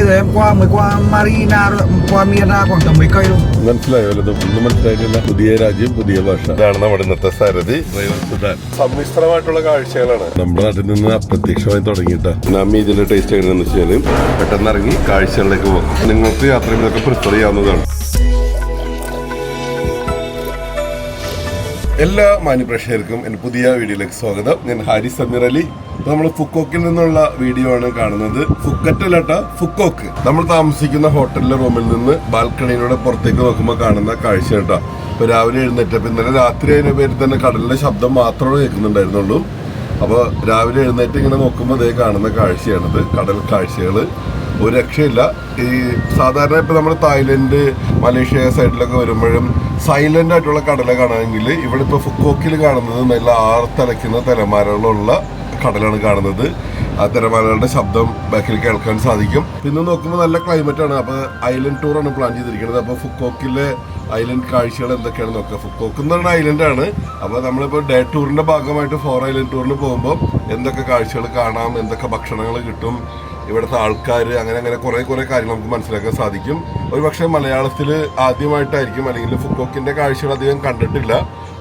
qua Marina qua Mira khoảng tầm 10 cây luôn. മനസ്സിലായോ? ഒന്നും മനസ്സിലായിട്ടില്ല. പുതിയ രാജ്യം, പുതിയ ഭാഷ. ഇതാണ് നമ്മുടെ ഇന്നത്തെ സാരഥി സുധാൻ. സമ്മിശ്രമായിട്ടുള്ള കാഴ്ചകളാണ് നമ്മുടെ നാട്ടിൽ നിന്ന് അപ്രത്യക്ഷമായി തുടങ്ങിയിട്ടാ. നമ്മ ഇതിന്റെ ടേസ്റ്റ് എങ്ങനെയാണെന്ന് വെച്ചാൽ പെട്ടെന്ന് ഇറങ്ങി കാഴ്ചകളിലേക്ക് പോകും. നിങ്ങൾക്ക് യാത്ര ചെയ്യുന്നതൊക്കെ പ്രിഫർ ചെയ്യാവുന്നതാണ്. എല്ലാ മാന്യപ്രേക്ഷകർക്കും എൻ്റെ പുതിയ വീഡിയോയിലേക്ക് സ്വാഗതം. ഞാൻ ഹാരിസ് സമീർ അലി. നമ്മൾ ഫുക്കോക്കിൽ നിന്നുള്ള വീഡിയോ ആണ് കാണുന്നത്. ഫുക്കറ്റല്ലട്ട, ഫുക്കോക്ക്. നമ്മൾ താമസിക്കുന്ന ഹോട്ടലിലെ റൂമിൽ നിന്ന് ബാൽക്കണിയിലൂടെ പുറത്തേക്ക് നോക്കുമ്പോൾ കാണുന്ന കാഴ്ച കേട്ടോ. ഇപ്പൊ രാവിലെ എഴുന്നേറ്റപ്പോൾ ഇന്നലെ രാത്രി അതിന്റെ പേരിൽ തന്നെ കടലിന്റെ ശബ്ദം മാത്രമേ കേൾക്കുന്നുണ്ടായിരുന്നുള്ളൂ. അപ്പോൾ രാവിലെ എഴുന്നേറ്റ് ഇങ്ങനെ നോക്കുമ്പോൾ അതേ കാണുന്ന കാഴ്ചയാണിത്. കടൽ കാഴ്ചകൾ ഒരു രക്ഷയില്ല. ഈ സാധാരണ ഇപ്പൊ നമ്മൾ തായ്ലൻഡ്, മലേഷ്യ സൈഡിലൊക്കെ വരുമ്പോഴും സൈലന്റ് ആയിട്ടുള്ള കടല കാണാമെങ്കിൽ ഇവിടെ ഇപ്പൊ ഫുക്കോക്കിൽ കാണുന്നത് നല്ല ആർത്തലയ്ക്കുന്ന തിരമാലകളുള്ള കടലാണ് കാണുന്നത്. ആ തിരമാലകളുടെ ശബ്ദം ബാക്കിൽ കേൾക്കാൻ സാധിക്കും. പിന്നെ നോക്കുമ്പോൾ നല്ല ക്ലൈമറ്റ് ആണ്. അപ്പൊ ഐലൻഡ് ടൂർ ആണ് പ്ലാൻ ചെയ്തിരിക്കുന്നത്. അപ്പൊ ഫുക്കോക്കിലെ ഐലൻഡ് കാഴ്ചകൾ എന്തൊക്കെയാണ് നോക്കുക. ഫുക്കോക്ക് എന്ന് പറഞ്ഞ ഐലൻഡ് ആണ്. അപ്പൊ നമ്മളിപ്പോ ഡേ ടൂറിന്റെ ഭാഗമായിട്ട് 4 ഐലൻഡ് ടൂറിന് പോകുമ്പോൾ എന്തൊക്കെ കാഴ്ചകൾ കാണാം, എന്തൊക്കെ ഭക്ഷണങ്ങൾ കിട്ടും, ഇവിടുത്തെ ആൾക്കാർ, അങ്ങനെ കുറെ കാര്യങ്ങൾ നമുക്ക് മനസ്സിലാക്കാൻ സാധിക്കും. ഒരു പക്ഷേ മലയാളത്തിൽ ആദ്യമായിട്ടായിരിക്കും, അല്ലെങ്കിൽ ഫുക്കോക്കിന്റെ കാഴ്ചകൾ അധികം കണ്ടിട്ടില്ല.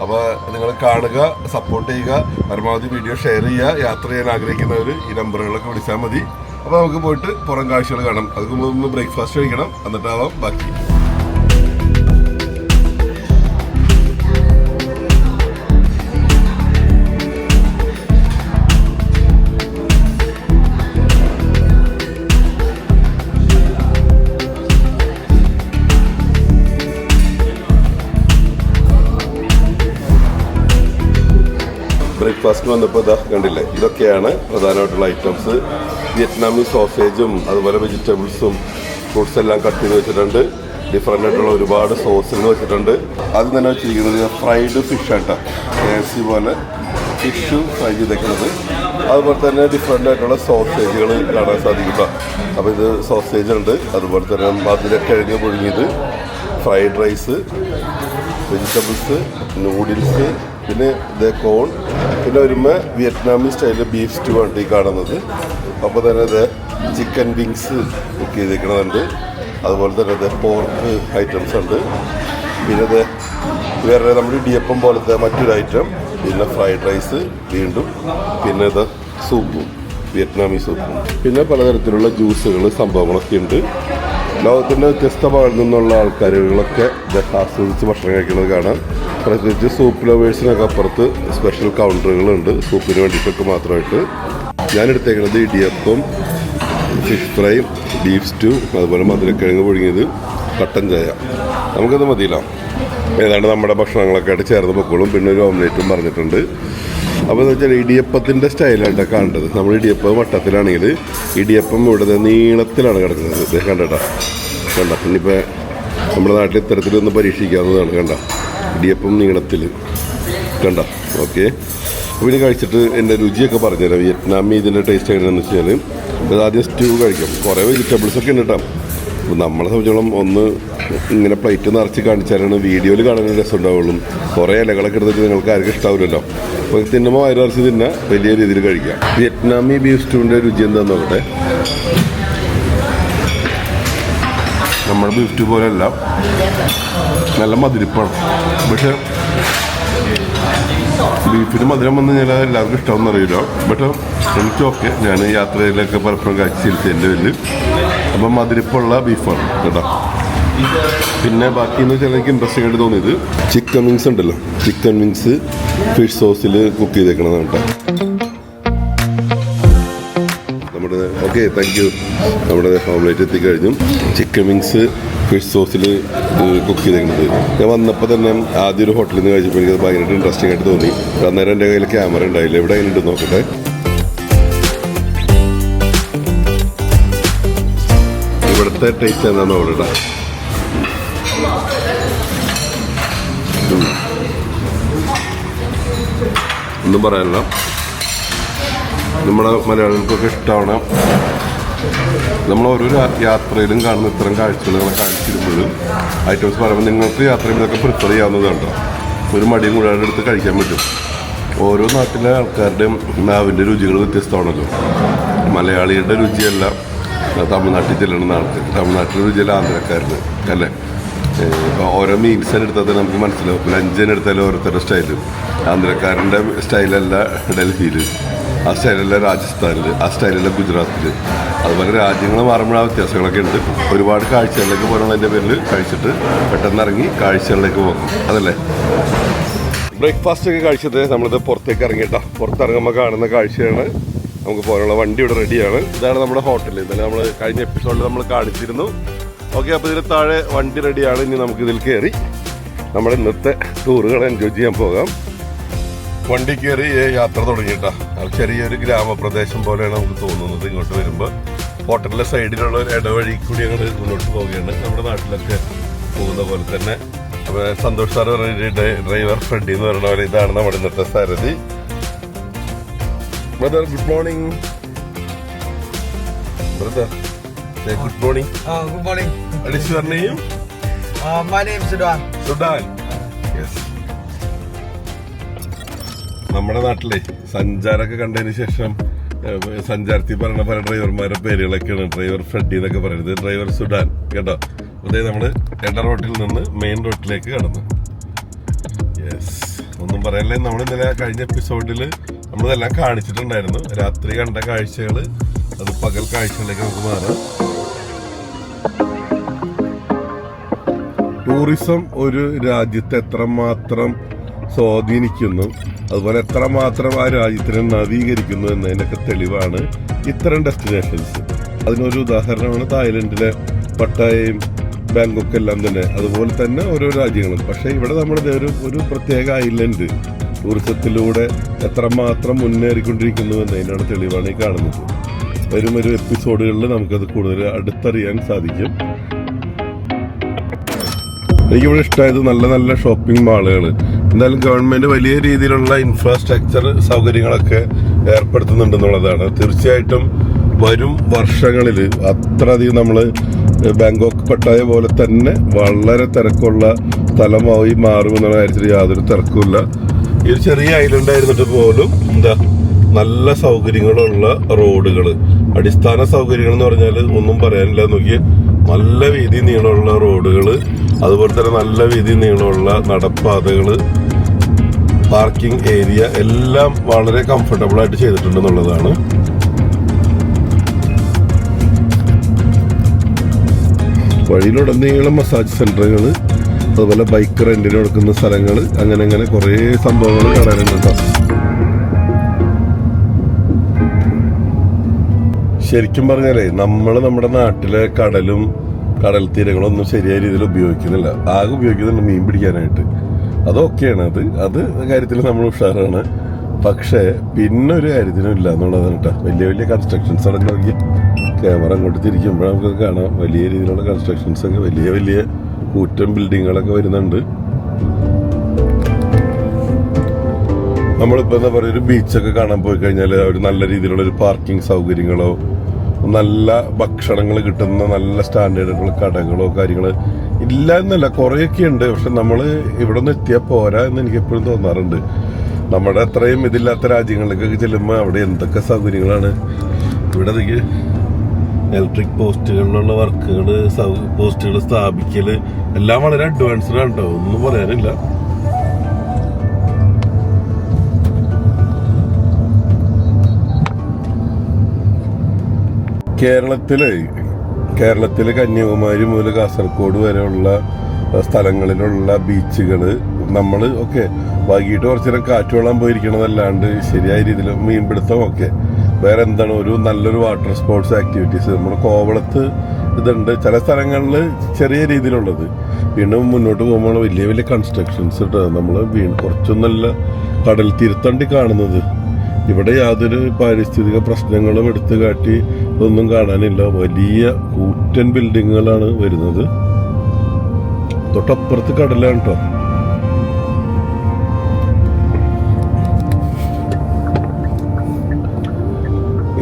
അപ്പോൾ നിങ്ങൾ കാണുക, സപ്പോർട്ട് ചെയ്യുക, പരമാവധി വീഡിയോ ഷെയർ ചെയ്യുക. യാത്ര ചെയ്യാൻ ആഗ്രഹിക്കുന്നവർ ഈ നമ്പറുകളൊക്കെ വിളിച്ചാൽ മതി. അപ്പോൾ നമുക്ക് പോയിട്ട് പുറം കാഴ്ചകൾ കാണാം. അതിന് മുമ്പ് ബ്രേക്ക്ഫാസ്റ്റ് കഴിക്കണം, എന്നിട്ടാവാം ബാക്കി. ബ്രേക്ക്ഫാസ്റ്റിന് വന്നപ്പോൾ ഇതാ കണ്ടില്ലേ, ഇതൊക്കെയാണ് പ്രധാനമായിട്ടുള്ള ഐറ്റംസ്. വിയറ്റ്നാമീസ് സോസേജും അതുപോലെ വെജിറ്റബിൾസും ഫ്രൂട്ട്സ് എല്ലാം കട്ട് ചെയ്ത് വെച്ചിട്ടുണ്ട്. ഡിഫറെൻ്റ് ആയിട്ടുള്ള ഒരുപാട് സോസുകൾ വെച്ചിട്ടുണ്ട്. ആദ്യം തന്നെ വെച്ചിരിക്കുന്നത് ഫ്രൈഡ് ഫിഷ് ആട്ടോ. KFC പോലെ ഫിഷ് ഫ്രൈ ചെയ്തേക്കുന്നത്. അതുപോലെ തന്നെ ഡിഫറെൻ്റ് ആയിട്ടുള്ള സോസേജുകൾ കാണാൻ സാധിക്കും. അപ്പോൾ ഇത് സോസേജ് ഉണ്ട്, അതുപോലെ തന്നെ മധുരക്കിഴങ്ങ് പുഴുങ്ങിയത്, ഫ്രൈഡ് റൈസ്, വെജിറ്റബിൾസ്, നൂഡിൽസ്, പിന്നെ ഇത് കോൺ, പിന്നെ വരുമ്പോൾ വിയറ്റ്നാമീസ് സ്റ്റൈലിൽ ബീഫ് സ്റ്റൂ ആണ് ഈ കാണുന്നത്. അപ്പോൾ തന്നെ ഇത് ചിക്കൻ വിങ്സ് കുക്ക് ചെയ്തേക്കണതുണ്ട്. അതുപോലെ തന്നെ ഇത് പോർക്ക് ഐറ്റംസ് ഉണ്ട്. പിന്നെ ഇത് വേറെ നമ്മുടെ ഇടിയപ്പം പോലത്തെ മറ്റൊരു ഐറ്റം, പിന്നെ ഫ്രൈഡ് റൈസ് വീണ്ടും, പിന്നെ ഇത് സൂപ്പും, വിയറ്റ്നാമീസ് സൂപ്പും, പിന്നെ പലതരത്തിലുള്ള ജ്യൂസുകൾ സംഭവങ്ങളൊക്കെ ഉണ്ട്. ലോകത്തിൻ്റെ വ്യത്യസ്ത ഭാഗങ്ങളിൽ നിന്നുള്ള ആൾക്കാരുകളൊക്കെ ഇതൊക്കെ ആസ്വദിച്ച് ഭക്ഷണം കഴിക്കുന്നത് കാണാം. പ്രത്യേകിച്ച് സൂപ്പ് ലവേഴ്സിനൊക്കെ അപ്പുറത്ത് സ്പെഷ്യൽ കൗണ്ടറുകളുണ്ട് സൂപ്പിന് വേണ്ടിയിട്ടൊക്കെ മാത്രമായിട്ട്. ഞാൻ എടുത്തേക്കുന്നത് idiyappam, fish fry, beef stew, അതുപോലെ മധുരക്കിഴങ്ങ് പുഴുങ്ങിയത്, കട്ടൻ ചായ. നമുക്കത് മതിയില്ല. ഏതാണ്ട് നമ്മുടെ ഭക്ഷണങ്ങളൊക്കെ ആയിട്ട് ചേർന്ന് പൊക്കോളും. പിന്നെ ഒരു ഓംലേറ്റും പറഞ്ഞിട്ടുണ്ട്. അപ്പോൾ എന്ന് വെച്ചാൽ ഇടിയപ്പത്തിൻ്റെ സ്റ്റൈലായിട്ടാണ് കാണേണ്ടത്. നമ്മൾ ഇടിയപ്പം വട്ടത്തിലാണെങ്കിൽ ഇടിയപ്പം ഇവിടെ നീളത്തിലാണ് കിടക്കുന്നത്. കണ്ടോ ഇനിയിപ്പോൾ നമ്മുടെ നാട്ടിൽ ഇത്തരത്തിലൊന്ന് പരീക്ഷിക്കാവുന്നതാണ്. കണ്ട ഇടിയപ്പം നീളത്തിൽ കണ്ട. ഓക്കെ, അപ്പോൾ ഇനി കഴിച്ചിട്ട് എൻ്റെ രുചിയൊക്കെ പറഞ്ഞുതരാം. വിയറ്റ്നാമി ഇതിൻ്റെ ടേസ്റ്റ് എങ്ങനെയാണെന്ന് വെച്ചാൽ ആദ്യം സ്റ്റൂ കഴിക്കാം. കുറേ വെജിറ്റബിൾസൊക്കെ ഉണ്ട് കേട്ടോ. അപ്പോൾ നമ്മളെ സംബന്ധിച്ചോളം ഒന്ന് ഇങ്ങനെ പ്ലേറ്റ് നിറച്ച് കാണിച്ചാലാണ് വീഡിയോയിൽ കാണാൻ രസം ഉണ്ടാവുള്ളൂ. കുറേ ഇലകളൊക്കെ എടുത്തിട്ട് നിങ്ങൾക്ക് ആർക്കും ഇഷ്ടാവില്ലല്ലോ. അപ്പോൾ തിന്നുമ്പോൾ വയറിറച്ചി തിന്നാ വലിയ രീതിയിൽ കഴിക്കാം. വിയറ്റ്നാമി ബീഫ് സ്റ്റൂവിൻ്റെ രുചി എന്താണെന്ന് നോക്കട്ടെ. നമ്മുടെ ബീഫ് സ്റ്റൂ പോലെയല്ല, നല്ല മധുരിപ്പാണ്. പക്ഷെ ബീഫിന് മധുരം വന്നു കഴിഞ്ഞാൽ എല്ലാവർക്കും ഇഷ്ടമാണെന്ന് അറിയില്ല. പക്ഷെ എനിക്ക് ഓക്കെ, ഞാൻ യാത്രയിലൊക്കെ പലപ്പോഴും കഴിച്ചിരുത്തി എൻ്റെ പേരിൽ. അപ്പം മധുരിപ്പുള്ള ബീഫാണ് കേട്ടോ. പിന്നെ ബാക്കി എന്ന് വെച്ചാൽ എനിക്ക് ഇൻട്രസ്റ്റിംഗ് ആയിട്ട് തോന്നിയത് ചിക്കൻ വിങ്സ് ഉണ്ടല്ലോ. ചിക്കൻ വിങ്സ് ഫിഷ് സോസിൽ കുക്ക് ചെയ്തേക്കണതാണ് കേട്ടോ. നമ്മുടെ ഓക്കെ, താങ്ക് യു. നമ്മുടെ ഓംലേറ്റ് എത്തിക്കഴിഞ്ഞു. ചിക്കൻ വിങ്സ് ഫിഷ് സോസിൽ കുക്ക് ചെയ്തേക്കുന്നത്. ഞാൻ വന്നപ്പോൾ തന്നെ ആദ്യം ഒരു ഹോട്ടലിൽ നിന്ന് കഴിച്ചപ്പോൾ എനിക്കത് ഭയങ്കരമായിട്ട് ഇൻട്രസ്റ്റിംഗ് ആയിട്ട് തോന്നി. അന്നേരം എൻ്റെ കയ്യിൽ ക്യാമറ ഉണ്ടായില്ല. എവിടെ എങ്ങനെ ഉണ്ടെന്ന് നോക്കട്ടെ. ഇവിടുത്തെ ടേസ്റ്റ് എന്താണെന്ന് നോക്കട്ടെ. ഒന്നും പറയാനില്ല. നമ്മുടെ മലയാളികൾക്കൊക്കെ ഇഷ്ടമാണ്. നമ്മൾ ഓരോ യാത്രയിലും കാണുന്ന ഇത്തരം കാഴ്ചകളെ കാണിച്ചിരുമ്പോഴും ഐറ്റംസ് പറയുമ്പോൾ നിങ്ങൾക്ക് യാത്ര ചെയ്യുന്നതൊക്കെ പ്രിഫർ ചെയ്യാവുന്നതാണ്. ഒരു മടിയും കൂടാതെ എടുത്ത് കഴിക്കാൻ പറ്റും. ഓരോ നാട്ടിലെ ആൾക്കാരുടെയും നാവിൻ്റെ രുചികൾ വ്യത്യസ്തമാണല്ലോ. മലയാളിയുടെ രുചിയല്ല തമിഴ്നാട്ടിൽ ചെല്ലണമെന്ന് ആൾക്ക്. തമിഴ്നാട്ടിലൊരു ചില ആന്ധ്രക്കാരന് അല്ലേ. ഇപ്പോൾ ഓരോ മീൽസിന് എടുത്താൽ തന്നെ നമുക്ക് മനസ്സിലാവും. ലഞ്ചിന് എടുത്താലും ഓരോരുത്തരുടെ സ്റ്റൈല്. ആന്ധ്രക്കാരൻ്റെ സ്റ്റൈലല്ല ഡൽഹിയിൽ, ആ സ്റ്റൈലല്ല രാജസ്ഥാനിൽ, ആ സ്റ്റൈലല്ല ഗുജറാത്തിൽ. അതുപോലെ രാജ്യങ്ങൾ മാറുമ്പോൾ ആ വ്യത്യാസങ്ങളൊക്കെ ഉണ്ട്. ഒരുപാട് കാഴ്ചകളിലേക്ക് പോകണമെന്നതിൻ്റെ പേരിൽ കഴിച്ചിട്ട് പെട്ടെന്ന് ഇറങ്ങി കാഴ്ചകളിലേക്ക് പോകും, അതല്ലേ. ബ്രേക്ക്ഫാസ്റ്റ് ഒക്കെ കഴിച്ചത് നമ്മളിത് പുറത്തേക്ക് ഇറങ്ങിയിട്ടാ. പുറത്തിറങ്ങുമ്പോൾ കാണുന്ന കാഴ്ചയാണ്. നമുക്ക് പോകാനുള്ള വണ്ടി ഇവിടെ റെഡിയാണ്. ഇതാണ് നമ്മുടെ ഹോട്ടൽ. ഇന്നലെ നമ്മൾ കഴിഞ്ഞ എപ്പിസോഡിൽ നമ്മൾ കാണിച്ചിരുന്നു. ഓക്കെ, അപ്പോൾ ഇതിൽ താഴെ വണ്ടി റെഡിയാണ്. ഇനി നമുക്കിതിൽ കയറി നമ്മുടെ ഇന്നത്തെ ടൂറുകൾ എൻജോയ് ചെയ്യാൻ പോകാം. വണ്ടി കയറി യാത്ര തുടങ്ങിയിട്ടാ. ചെറിയൊരു ഗ്രാമപ്രദേശം പോലെയാണ് നമുക്ക് തോന്നുന്നത് ഇങ്ങോട്ട് വരുമ്പോൾ. ഹോട്ടലിൻ്റെ സൈഡിലുള്ള ഒരു ഇടവഴി കൂടി ഞങ്ങൾ മുന്നോട്ട് പോവുകയാണ്. നമ്മുടെ നാട്ടിലൊക്കെ പോകുന്ന പോലെ തന്നെ. അപ്പോൾ സന്തോഷ് സാർ പറഞ്ഞ ഡ്രൈവർ ഫ്രണ്ടി എന്ന് പറയുന്ന പോലെ ഇതാണ് നമ്മുടെ ഇന്നത്തെ സാരഥി. Brother, good morning. Brother, good morning. Good morning. What is your name? My name is Sudan. Sudan. Yes. നമ്മുടെ നാട്ടിലെ സഞ്ചാരമൊക്കെ കണ്ടതിന് ശേഷം സഞ്ചാരത്തിൽ പറയുന്ന പല ഡ്രൈവർമാരുടെ പേരുകളൊക്കെയാണ്. ഡ്രൈവർ ഫ്രെഡി എന്നൊക്കെ പറയുന്നത്. ഡ്രൈവർ സുഡാൻ കേട്ടോ. അതായത് നമ്മൾ എട റോട്ടിൽ നിന്ന് മെയിൻ റോട്ടിലേക്ക് കടന്നു. യെസ്, ഒന്നും പറയാനില്ല. നമ്മൾ ഇന്നലെ കഴിഞ്ഞ എപ്പിസോഡിൽ നമ്മളിതെല്ലാം കാണിച്ചിട്ടുണ്ടായിരുന്നു. രാത്രി കണ്ട കാഴ്ചകൾ അത് പകൽ കാഴ്ചകളിലേക്ക് നമുക്ക് മാറാം. ടൂറിസം ഒരു രാജ്യത്തെ എത്രമാത്രം സ്വാധീനിക്കുന്നു, അതുപോലെ എത്രമാത്രം ആ രാജ്യത്തിനെ നവീകരിക്കുന്നു എന്നതിനൊക്കെ തെളിവാണ് ഇത്തരം ഡെസ്റ്റിനേഷൻസ്. അതിനൊരു ഉദാഹരണമാണ് തായ്ലൻഡിലെ പട്ടായയും ബാങ്കോക്ക് എല്ലാം തന്നെ. അതുപോലെ തന്നെ ഓരോ രാജ്യങ്ങളും. പക്ഷേ ഇവിടെ നമ്മുടെ ഒരു പ്രത്യേക ഐലൻഡ് ടൂറിസത്തിലൂടെ എത്രമാത്രം മുന്നേറിക്കൊണ്ടിരിക്കുന്നു എന്നതിനാണ് തെളിവാണ് ഈ കാണുന്നത്. വരും ഒരു എപ്പിസോഡുകളിൽ നമുക്കത് കൂടുതൽ അടുത്തറിയാൻ സാധിക്കും. എനിക്കിവിടെ ഇഷ്ടമായത് നല്ല നല്ല ഷോപ്പിംഗ് മാളുകൾ. എന്തായാലും ഗവൺമെന്റ് വലിയ രീതിയിലുള്ള ഇൻഫ്രാസ്ട്രക്ചർ സൗകര്യങ്ങളൊക്കെ ഏർപ്പെടുത്തുന്നുണ്ടെന്നുള്ളതാണ്. തീർച്ചയായിട്ടും വരും വർഷങ്ങളിൽ അത്രയധികം നമ്മൾ ബാങ്കോക്ക് പട്ടായ പോലെ തന്നെ വളരെ തിരക്കുള്ള സ്ഥലമായി മാറുമെന്നുള്ള കാര്യത്തിൽ യാതൊരു തിരക്കുമില്ല. ഈ ഒരു ചെറിയ ഐലൻഡ് ആയിരുന്നിട്ട് പോലും നല്ല സൗകര്യങ്ങളുള്ള റോഡുകൾ, അടിസ്ഥാന സൗകര്യങ്ങൾ എന്ന് പറഞ്ഞാൽ ഒന്നും പറയാനില്ല. നോക്കി, നല്ല വീതി നീളമുള്ള റോഡുകൾ, അതുപോലെ തന്നെ നല്ല വീതി നീളമുള്ള നടപ്പാതകൾ, പാർക്കിംഗ് ഏരിയ എല്ലാം വളരെ കംഫർട്ടബിൾ ആയിട്ട് ചെയ്തിട്ടുണ്ടെന്നുള്ളതാണ്. വഴിയിലുടനീളം മസാജ് സെന്ററുകൾ, അതുപോലെ ബൈക്ക് റെന്റിന് കൊടുക്കുന്ന സ്ഥലങ്ങൾ, അങ്ങനെ കുറേ സംഭവങ്ങൾ കാണാനുണ്ട്. ശരിക്കും പറഞ്ഞാലേ നമ്മൾ നമ്മുടെ നാട്ടിലെ കടലും കടൽ തീരങ്ങളൊന്നും ശരിയായ രീതിയിൽ ഉപയോഗിക്കുന്നില്ല. ആകെ ഉപയോഗിക്കുന്നുണ്ട് മീൻ പിടിക്കാനായിട്ട്. അതൊക്കെയാണ് അത് കാര്യത്തിൽ നമ്മൾ ഉഷാറാണ്. പക്ഷേ പിന്നെ ഒരു കാര്യത്തിനും ഇല്ല എന്നുള്ളതാണ് കേട്ടോ. വലിയ വലിയ കൺസ്ട്രക്ഷൻസ് അടങ്ങി നോക്കി ക്യാമറ അങ്ങോട്ട് തിരിക്കുമ്പോൾ നമുക്ക് കാണാം വലിയ രീതിയിലുള്ള കൺസ്ട്രക്ഷൻസ് ഒക്കെ, വലിയ വലിയ കൂറ്റൻ ബിൽഡിങ്ങുകളൊക്കെ വരുന്നുണ്ട്. നമ്മളിപ്പോൾ എന്താ പറയുക, ഒരു ബീച്ചൊക്കെ കാണാൻ പോയി കഴിഞ്ഞാൽ ഒരു നല്ല രീതിയിലുള്ള ഒരു പാർക്കിംഗ് സൗകര്യങ്ങളോ നല്ല ഭക്ഷണങ്ങൾ കിട്ടുന്ന നല്ല സ്റ്റാൻഡേർഡുള്ള കടകളോ കാര്യങ്ങൾ ഇല്ല എന്നല്ല, കുറേയൊക്കെ ഉണ്ട്. പക്ഷെ നമ്മൾ ഇവിടെ നിന്ന് എത്തിയാൽ പോരാ എന്ന് എനിക്ക് എപ്പോഴും തോന്നാറുണ്ട്. നമ്മുടെ അത്രയും ഇതില്ലാത്ത രാജ്യങ്ങളിലേക്കൊക്കെ ചെല്ലുമ്പോൾ അവിടെ എന്തൊക്കെ സൗകര്യങ്ങളാണ്. ഇവിടെ ഇലക്ട്രിക് പോസ്റ്റുകളിലുള്ള വർക്കുകൾ, പോസ്റ്റുകൾ സ്ഥാപിക്കൽ എല്ലാം വളരെ അഡ്വാൻസ്ഡ് ആണ് കേട്ടോ. ഒന്നും പറയാനില്ല. കേരളത്തിലെ കന്യാകുമാരി മുതൽ കാസർഗോഡ് വരെയുള്ള സ്ഥലങ്ങളിലുള്ള ബീച്ചുകൾ നമ്മൾ വൈകിട്ട് കുറച്ചു നേരം കാറ്റ് വെള്ളം പോയിരിക്കണതല്ലാണ്ട് ശരിയായ രീതിയിൽ മീൻപിടുത്തം വേറെ എന്താണ് ഒരു നല്ലൊരു വാട്ടർ സ്പോർട്സ് ആക്ടിവിറ്റീസ് നമ്മുടെ കോവളത്ത് ഇതുണ്ട്. ചില സ്ഥലങ്ങളിൽ ചെറിയ രീതിയിലുള്ളത്. വീണ്ടും മുന്നോട്ട് പോകുമ്പോൾ വലിയ വലിയ കൺസ്ട്രക്ഷൻസ് നമ്മൾ കുറച്ചൊന്നല്ല കടൽ തീരത്തണ്ടി കാണുന്നത്. ഇവിടെ യാതൊരു പാരിസ്ഥിതിക പ്രശ്നങ്ങളും എടുത്തു കാട്ടി ഒന്നും കാണാനില്ല. വലിയ കൂറ്റൻ ബിൽഡിങ്ങുകളാണ് വരുന്നത്. തൊട്ടപ്പുറത്ത് കടലാണ് കേട്ടോ.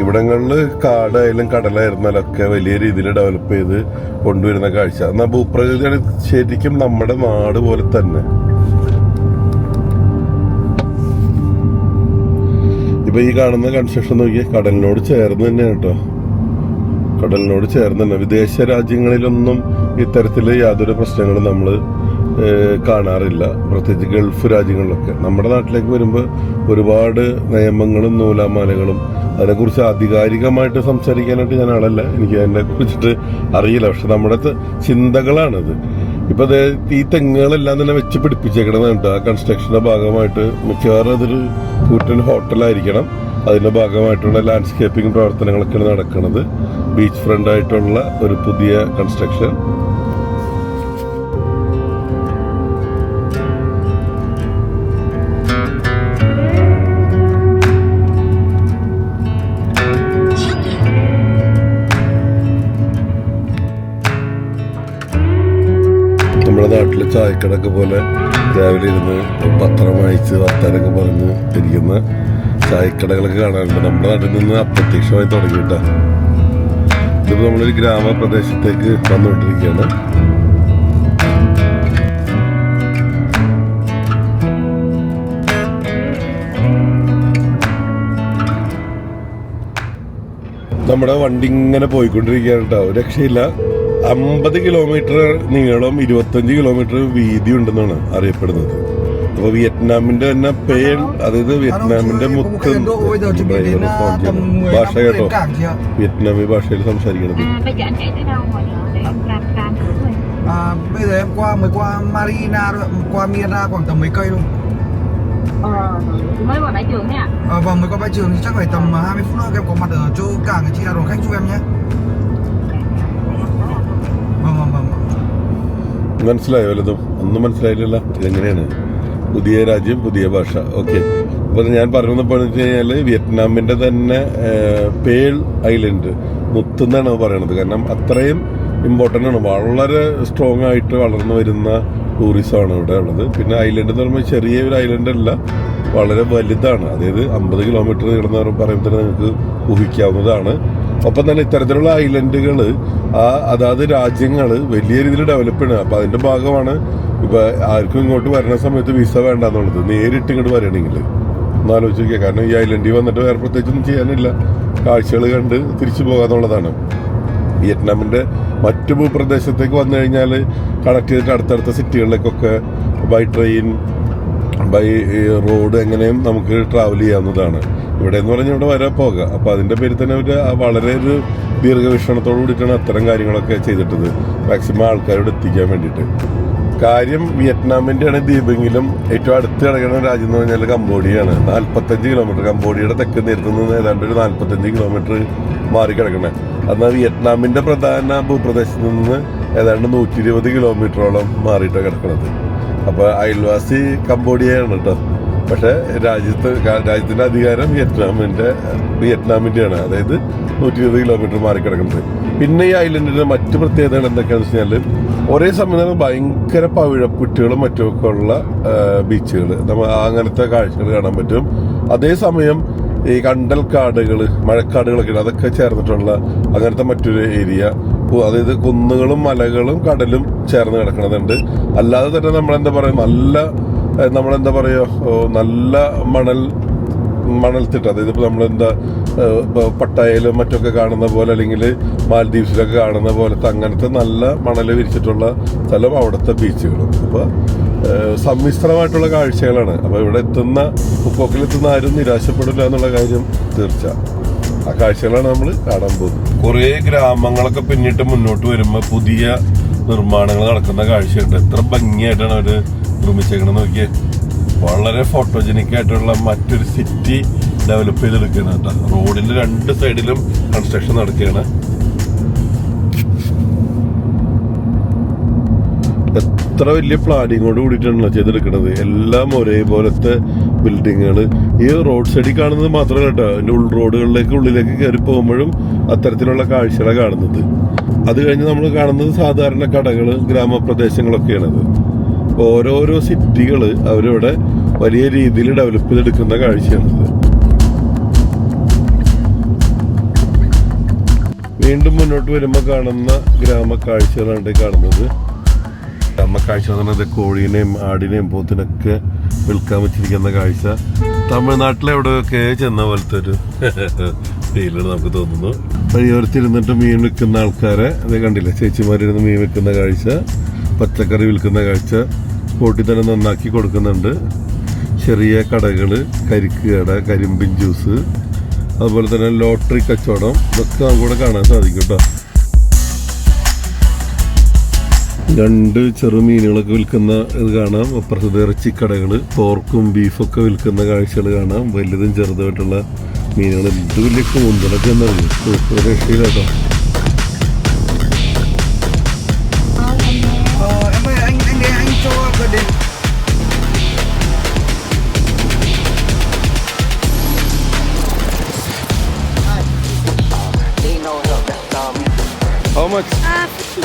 ഇവിടങ്ങളിൽ കാടായാലും കടലായിരുന്നാലൊക്കെ വലിയ രീതിയിൽ ഡെവലപ്പ് ചെയ്ത് കൊണ്ടുവരുന്ന കാഴ്ച. എന്നാൽ ഭൂപ്രകൃതിയാണ് ശരിക്കും നമ്മുടെ നാട് പോലെ തന്നെ. ഇപ്പൊ ഈ കാണുന്ന കൺസ്ട്രക്ഷൻ നോക്കിയാൽ കടലിനോട് ചേർന്ന് തന്നെയാണ് കേട്ടോ. കടലിനോട് ചേർന്ന് തന്നെ. വിദേശ രാജ്യങ്ങളിലൊന്നും ഇത്തരത്തിൽ യാതൊരു പ്രശ്നങ്ങളും നമ്മൾ കാണാറില്ല, പ്രത്യേകിച്ച് ഗൾഫ് രാജ്യങ്ങളിലൊക്കെ. നമ്മുടെ നാട്ടിലേക്ക് വരുമ്പോൾ ഒരുപാട് നിയമങ്ങളും നൂലാമാലകളും, അതിനെക്കുറിച്ച് ആധികാരികമായിട്ട് സംസാരിക്കാനായിട്ട് ഞാൻ ആളല്ല, എനിക്ക് അതിനെ കുറിച്ചിട്ട് അറിയില്ല. പക്ഷെ നമ്മുടെ ചിന്തകളാണത്. ഇപ്പൊ ഈ തെങ്ങുകളെല്ലാം തന്നെ വെച്ച് പിടിപ്പിച്ചേക്കണമെന്നുണ്ട്. ആ കൺസ്ട്രക്ഷന്റെ ഭാഗമായിട്ട് മിക്കവാറും അതൊരു കൂറ്റൻ ഹോട്ടലായിരിക്കണം. അതിന്റെ ഭാഗമായിട്ടുള്ള ലാൻഡ്സ്കേപ്പിംഗ് പ്രവർത്തനങ്ങളൊക്കെയാണ് നടക്കുന്നത്. ബീച്ച് ഫ്രണ്ട് ആയിട്ടുള്ള ഒരു പുതിയ കൺസ്ട്രക്ഷൻ. നമ്മുടെ നാട്ടിലെ ചായക്കടക്ക് പോലെ രാവിലെ ഇരുന്ന് പത്രം വായിച്ച് വർത്താനൊക്കെ പറഞ്ഞ് ഇരിക്കുന്ന ചായക്കടകളൊക്കെ കാണാറുണ്ട്. നമ്മുടെ നാട്ടിൽ നിന്ന് അപ്രത്യക്ഷമായി തുടങ്ങിയിട്ടാ. ഇതിപ്പോൾ നമ്മളൊരു ഗ്രാമപ്രദേശത്തേക്ക് വന്നുകൊണ്ടിരിക്കുകയാണ്. നമ്മുടെ വണ്ടി ഇങ്ങനെ പോയിക്കൊണ്ടിരിക്കുകയാണ് കേട്ടോ, ഒരു രക്ഷയില്ല. 50 കിലോമീറ്റർ നീളം, 25 കിലോമീറ്റർ വീതി ഉണ്ടെന്നാണ് അറിയപ്പെടുന്നത്. അപ്പൊ വിയറ്റ്നാമിന്റെ തന്നെ പേൾ, അതായത് വിയറ്റ്നാമിന്റെ മുത്ത് ഭാഷ കേട്ടോ, വിയറ്റ്നാമി ഭാഷയിൽ സംസാരിക്കണത്. Bây giờ em mới qua Marina rồi, qua Myanmar khoảng tầm mấy cây luôn. Mới vào bãi trường thế ạ? Vâng, mới qua bãi trường thì chắc phải tầm 20 phút nữa em có mặt ở chỗ cảng chị là đón khách giúp em nhé. Vâng. മനസ്സിലായോ വല്ലതും? ഒന്നും മനസ്സിലായില്ലല്ലോ. ഇതെങ്ങനെയാണ് പുതിയ രാജ്യം, പുതിയ ഭാഷ? Okay. അപ്പോൾ ഞാൻ പറഞ്ഞപ്പോൾ വെച്ച് കഴിഞ്ഞാൽ വിയറ്റ്നാമിന്റെ തന്നെ പേൾ ഐലൻഡ്, മുത്തെന്നാണ് പറയണത്. കാരണം അത്രയും ഇമ്പോർട്ടൻ്റ് ആണ്, വളരെ സ്ട്രോങ് ആയിട്ട് വളർന്നു വരുന്ന ടൂറിസമാണ് ഇവിടെ ഉള്ളത്. പിന്നെ ഐലൻഡ് എന്ന് പറയുമ്പോൾ ചെറിയ ഒരു ഐലൻഡ് അല്ല, വളരെ വലുതാണ്. അതായത് 50 കിലോമീറ്റർ നീളുന്ന പറയുമ്പോൾ തന്നെ നിങ്ങൾക്ക് ഊഹിക്കാവുന്നതാണ്. ഒപ്പം തന്നെ ഇത്തരത്തിലുള്ള ഐലൻഡുകൾ അതാത് രാജ്യങ്ങൾ വലിയ രീതിയിൽ ഡെവലപ്പ് ചെയ്യണം. അപ്പം അതിന്റെ ഭാഗമാണ് ഇപ്പൊ ആർക്കും ഇങ്ങോട്ട് വരുന്ന സമയത്ത് വിസ വേണ്ടെന്നുള്ളത്. നേരിട്ട് ഇങ്ങോട്ട് വരണമെങ്കിൽ ഒന്നാലോചിച്ച് നോക്കിയാൽ. കാരണം ഈ ഐലൻഡിൽ വന്നിട്ട് വേറെ പ്രത്യേകിച്ചൊന്നും ചെയ്യാനില്ല, കാഴ്ചകൾ കണ്ട് തിരിച്ചു പോകാന്നുള്ളതാണ്. വിയറ്റ്നാമിന്റെ മറ്റു ഭൂപ്രദേശത്തേക്ക് വന്നു കഴിഞ്ഞാൽ കണക്ട് ചെയ്തിട്ട് അടുത്തടുത്ത സിറ്റികളിലേക്കൊക്കെ ബൈ ട്രെയിൻ, ബൈ റോഡ് എങ്ങനെയും നമുക്ക് ട്രാവൽ ചെയ്യാവുന്നതാണ്. ഇവിടെ എന്ന് പറഞ്ഞാൽ ഇവിടെ വരെ പോകാം. അപ്പൊ അതിന്റെ പേരിൽ തന്നെ ഒരു വളരെ ഒരു ദീർഘവീക്ഷണത്തോടു കൂടിയിട്ടാണ് അത്തരം കാര്യങ്ങളൊക്കെ ചെയ്തിട്ടത്, മാക്സിമം ആൾക്കാരോട് എത്തിക്കാൻ വേണ്ടിയിട്ട്. കാര്യം വിയറ്റ്നാമിന്റെയാണ് ദ്വീപെങ്കിലും ഏറ്റവും അടുത്ത് കിടക്കുന്ന രാജ്യം എന്ന് പറഞ്ഞാൽ കംബോഡിയാണ്. 45 കിലോമീറ്റർ, കംബോഡിയയുടെ തെക്ക് നേരത്തു നിന്ന് ഏതാണ്ട് ഒരു 45 കിലോമീറ്റർ മാറി കിടക്കണേ. എന്നാൽ വിയറ്റ്നാമിന്റെ പ്രധാന ഭൂപ്രദേശത്ത് നിന്ന് ഏതാണ്ട് 120 കിലോമീറ്ററോളം മാറിയിട്ടാണ് കിടക്കുന്നത്. അപ്പൊ അയൽവാസി കംബോഡിയയാണ് കേട്ടോ. പക്ഷെ രാജ്യത്തിന്റെ അധികാരം വിയറ്റ്നാമിന്റെയാണ്. അതായത് 120 കിലോമീറ്റർ മാറി കിടക്കുന്നത്. പിന്നെ ഈ ഐലൻഡിന്റെ മറ്റു പ്രത്യേകതകൾ എന്തൊക്കെയാണെന്ന് വെച്ചാൽ ഒരേ സമയം ഭയങ്കര പവിഴപ്പുറ്റുകളും മറ്റുമൊക്കെ ഉള്ള ബീച്ചുകൾ, നമ്മൾ അങ്ങനത്തെ കാഴ്ചകൾ കാണാൻ പറ്റും. അതേസമയം ഈ കണ്ടൽ കാടുകൾ, മഴക്കാടുകളൊക്കെ അതൊക്കെ ചേർന്നിട്ടുള്ള അങ്ങനത്തെ മറ്റൊരു ഏരിയ, അതായത് കുന്നുകളും മലകളും കടലും ചേർന്ന് കിടക്കണതുണ്ട്. അല്ലാതെ തന്നെ നമ്മളെന്താ പറയുക, നമ്മളെന്താ പറയുക, നല്ല മണൽത്തിട്ട്, അതായത് ഇപ്പോൾ നമ്മളെന്താ പട്ടായയിലും മറ്റൊക്കെ കാണുന്ന പോലെ, അല്ലെങ്കിൽ മാൽദീവ്സിലൊക്കെ കാണുന്ന പോലത്തെ അങ്ങനത്തെ നല്ല മണൽ വിരിച്ചിട്ടുള്ള സ്ഥലം അവിടുത്തെ ബീച്ചുകളും. അപ്പോൾ സമ്മിശ്രമായിട്ടുള്ള കാഴ്ചകളാണ്. അപ്പോൾ ഇവിടെ ഫുക്കോക്കിലെത്തുന്ന ആരും നിരാശപ്പെടില്ല എന്നുള്ള കാര്യം തീർച്ച. ആ കാഴ്ചകളാണ് നമ്മൾ കാണാൻ പോകുന്നത്. കുറേ ഗ്രാമങ്ങളൊക്കെ പിന്നിട്ട് മുന്നോട്ട് വരുമ്പോൾ പുതിയ നിർമ്മാണങ്ങൾ നടക്കുന്ന കാഴ്ചയുണ്ട്. എത്ര ഭംഗിയായിട്ടാണ് അവർ നിർമ്മിച്ചേക്കണമെന്ന് നോക്കിയാൽ. വളരെ ഫോട്ടോജനിക് ആയിട്ടുള്ള മറ്റൊരു സിറ്റി ഡെവലപ്പ് ചെയ്തെടുക്കുകയാണ് കേട്ടോ. റോഡിന്റെ 2 സൈഡിലും കൺസ്ട്രക്ഷൻ നടക്കുകയാണ്. എത്ര വലിയ പ്ലാനിങ്ങോട് കൂടിയിട്ടാണല്ലോ ചെയ്തെടുക്കുന്നത്. എല്ലാം ഒരേപോലത്തെ ബിൽഡിങ്ങുകൾ. ഈ റോഡ് സൈഡിൽ കാണുന്നത് മാത്രമല്ല കേട്ടോ, അതിന്റെ ഉള്ളിലേക്ക് കയറി പോകുമ്പോഴും അത്തരത്തിലുള്ള കാഴ്ചകളാണ് കാണുന്നത്. അത് കഴിഞ്ഞ് നമ്മൾ കാണുന്നത് സാധാരണ കടകൾ, ഗ്രാമപ്രദേശങ്ങളൊക്കെയാണത്. ഓരോരോ സിറ്റികൾ അവരിവിടെ വലിയ രീതിയിൽ ഡെവലപ്പ് ചെയ്തെടുക്കുന്ന കാഴ്ചയാണത്. വീണ്ടും മുന്നോട്ട് വരുമ്പോൾ കാണുന്ന ഗ്രാമക്കാഴ്ചകളാണ് കാണുന്നത്. ഗ്രാമക്കാഴ്ച എന്ന് പറയുന്നത് കോഴീനെയും ആടിനെയും പോത്തിനൊക്കെ വിൽക്കാൻ വെച്ചിരിക്കുന്ന കാഴ്ച തമിഴ്നാട്ടിലെവിടെയൊക്കെ ചെന്ന പോലത്തെ ഒരു ഫീലാണ് നമുക്ക് തോന്നുന്നു. വഴിയോരത്തിരുന്നിട്ട് മീൻ വിൽക്കുന്ന ആൾക്കാരെ അത് കണ്ടില്ല, ചേച്ചിമാരിരുന്ന് മീൻ വിൽക്കുന്ന കാഴ്ച, പച്ചക്കറി വിൽക്കുന്ന കാഴ്ച, ബോട്ടിൽ തന്നെ നന്നാക്കി കൊടുക്കുന്നുണ്ട്. ചെറിയ കടകൾ, കരിക്ക് കട, കരിമ്പിൻ ജ്യൂസ്, അതുപോലെ തന്നെ ലോട്ടറി കച്ചവടം, ഇതൊക്കെ നമുക്കിവിടെ കാണാൻ സാധിക്കും കേട്ടോ. 2 ചെറുമീനുകളൊക്കെ വിൽക്കുന്ന ഇത് കാണാം. അപ്പുറത്ത് ഇറച്ചിക്കടകൾ, പോർക്കും ബീഫൊക്കെ വിൽക്കുന്ന കാഴ്ചകൾ കാണാം. വലുതും ചെറുതായിട്ടുള്ള മീനുകൾ. ഇത് വലിയ കൂന്തലൊക്കെ എന്നറിയും, രക്ഷയിലാട്ടോ. Anh cho gần đến. How much? 50.